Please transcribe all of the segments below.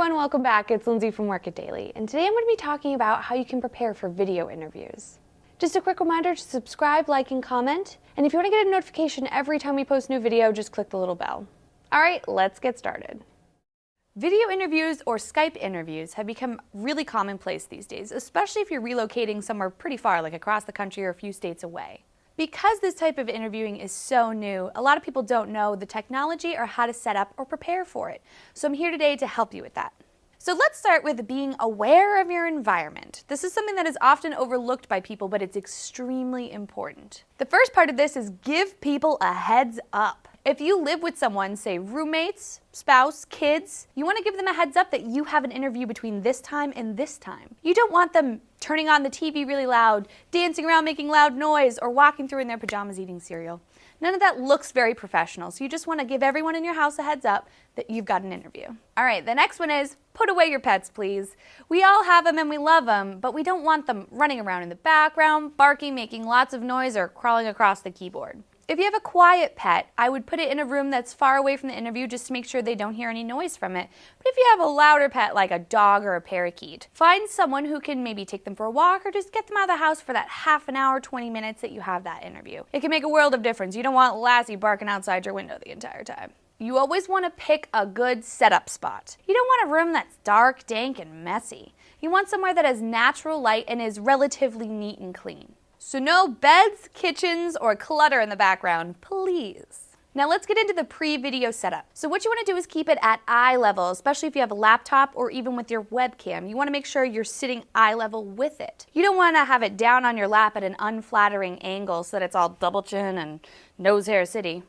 everyone, welcome back. It's Lindsay from Work It Daily, and today I'm going to be talking about how you can prepare for video interviews. Just a quick reminder to subscribe, like, and comment, and if you want to get a notification every time we post a new video, just click the little bell. Alright, let's get started. Video interviews or Skype interviews have become really commonplace these days, especially if you're relocating somewhere pretty far, like across the country or a few states away. Because this type of interviewing is so new, a lot of people don't know the technology or how to set up or prepare for it. So I'm here today to help you with that. So let's start with being aware of your environment. This is something that is often overlooked by people, but it's extremely important. The first part of this is give people a heads up. If you live with someone, say roommates, spouse, kids, you want to give them a heads up that you have an interview between this time and this time. You don't want them turning on the TV really loud, dancing around making loud noise, or walking through in their pajamas eating cereal. None of that looks very professional, so you just want to give everyone in your house a heads up that you've got an interview. All right, the next one is put away your pets, please. We all have them and we love them, but we don't want them running around in the background, barking, making lots of noise, or crawling across the keyboard. If you have a quiet pet, I would put it in a room that's far away from the interview just to make sure they don't hear any noise from it. But if you have a louder pet like a dog or a parakeet, find someone who can maybe take them for a walk or just get them out of the house for that half an hour, 20 minutes that you have that interview. It can make a world of difference. You don't want Lassie barking outside your window the entire time. You always want to pick a good setup spot. You don't want a room that's dark, dank, and messy. You want somewhere that has natural light and is relatively neat and clean. So no beds, kitchens, or clutter in the background, please. Now let's get into the pre-video setup. So what you want to do is keep it at eye level, especially if you have a laptop or even with your webcam. You want to make sure you're sitting eye level with it. You don't want to have it down on your lap at an unflattering angle so that it's all double chin and nose hair city.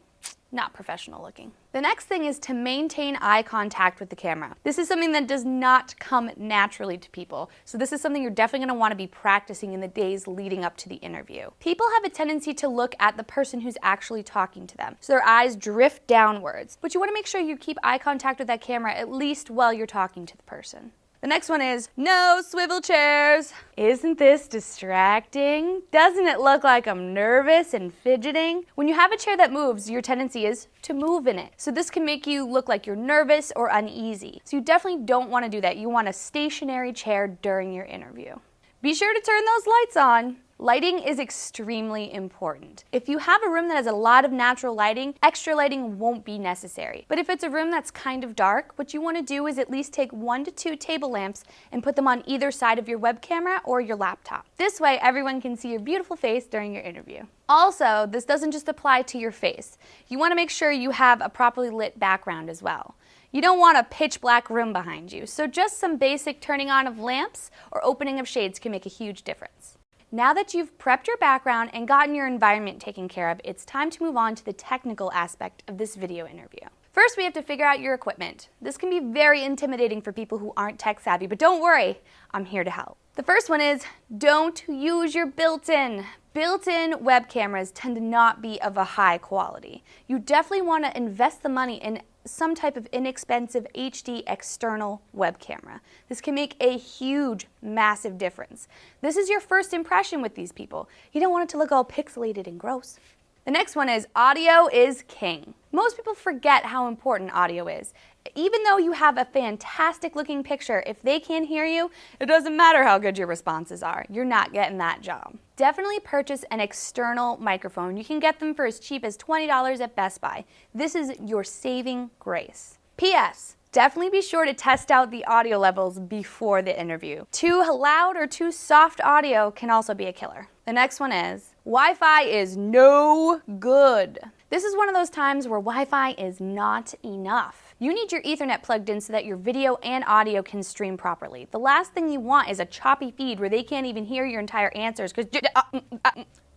Not professional looking. The next thing is to maintain eye contact with the camera. This is something that does not come naturally to people, so this is something you're definitely going to want to be practicing in the days leading up to the interview. People have a tendency to look at the person who's actually talking to them, so their eyes drift downwards, but you want to make sure you keep eye contact with that camera at least while you're talking to the person. The next one is no swivel chairs. Isn't this distracting? Doesn't it look like I'm nervous and fidgeting? When you have a chair that moves, your tendency is to move in it. So this can make you look like you're nervous or uneasy. So you definitely don't want to do that. You want a stationary chair during your interview. Be sure to turn those lights on. Lighting is extremely important. If you have a room that has a lot of natural lighting, extra lighting won't be necessary. But if it's a room that's kind of dark, what you want to do is at least take 1 to 2 table lamps and put them on either side of your web camera or your laptop. This way, everyone can see your beautiful face during your interview. Also, this doesn't just apply to your face. You want to make sure you have a properly lit background as well. You don't want a pitch black room behind you, so just some basic turning on of lamps or opening of shades can make a huge difference. Now that you've prepped your background and gotten your environment taken care of, it's time to move on to the technical aspect of this video interview. First, we have to figure out your equipment. This can be very intimidating for people who aren't tech savvy, but don't worry, I'm here to help. The first one is don't use your built-in. Built-in web cameras tend to not be of a high quality. You definitely want to invest the money in some type of inexpensive HD external web camera. This can make a huge, massive difference. This is your first impression with these people. You don't want it to look all pixelated and gross. The next one is audio is king. Most people forget how important audio is. Even though you have a fantastic looking picture, if they can't hear you, it doesn't matter how good your responses are. You're not getting that job. Definitely purchase an external microphone. You can get them for as cheap as $20 at Best Buy. This is your saving grace. P.S. Definitely be sure to test out the audio levels before the interview. Too loud or too soft audio can also be a killer. The next one is Wi-Fi is no good. This is one of those times where Wi-Fi is not enough. You need your Ethernet plugged in so that your video and audio can stream properly. The last thing you want is a choppy feed where they can't even hear your entire answers because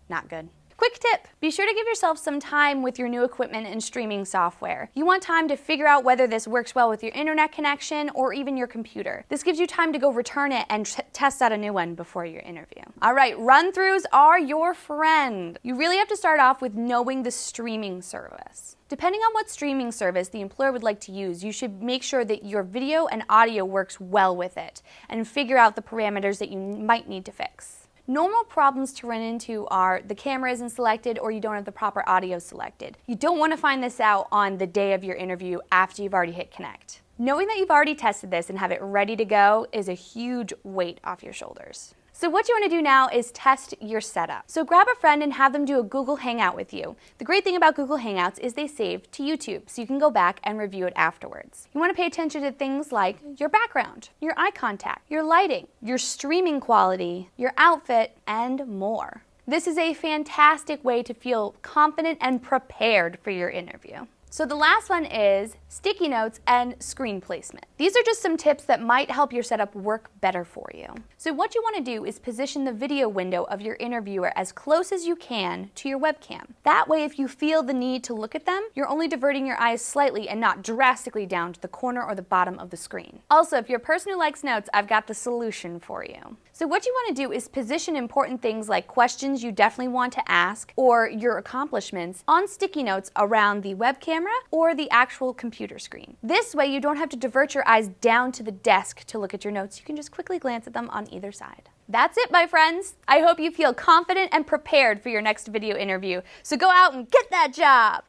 not good. Quick tip, be sure to give yourself some time with your new equipment and streaming software. You want time to figure out whether this works well with your internet connection or even your computer. This gives you time to go return it and test out a new one before your interview. All right, run-throughs are your friend. You really have to start off with knowing the streaming service. Depending on what streaming service the employer would like to use, you should make sure that your video and audio works well with it and figure out the parameters that you might need to fix. Normal problems to run into are the camera isn't selected or you don't have the proper audio selected. You don't want to find this out on the day of your interview after you've already hit connect. Knowing that you've already tested this and have it ready to go is a huge weight off your shoulders. So what you want to do now is test your setup. So grab a friend and have them do a Google Hangout with you. The great thing about Google Hangouts is they save to YouTube, so you can go back and review it afterwards. You want to pay attention to things like your background, your eye contact, your lighting, your streaming quality, your outfit, and more. This is a fantastic way to feel confident and prepared for your interview. So the last one is sticky notes and screen placement. These are just some tips that might help your setup work better for you. So what you want to do is position the video window of your interviewer as close as you can to your webcam. That way, if you feel the need to look at them, you're only diverting your eyes slightly and not drastically down to the corner or the bottom of the screen. Also, if you're a person who likes notes, I've got the solution for you. So what you want to do is position important things like questions you definitely want to ask or your accomplishments on sticky notes around the web camera or the actual computer screen. This way you don't have to divert your eyes down to the desk to look at your notes. You can just quickly glance at them on either side. That's it, my friends. I hope you feel confident and prepared for your next video interview. So go out and get that job.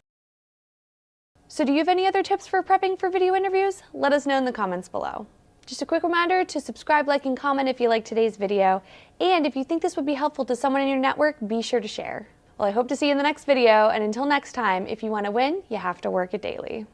So do you have any other tips for prepping for video interviews? Let us know in the comments below. Just a quick reminder to subscribe, like, and comment if you liked today's video. And if you think this would be helpful to someone in your network, be sure to share. Well, I hope to see you in the next video, and until next time, if you want to win, you have to work it daily.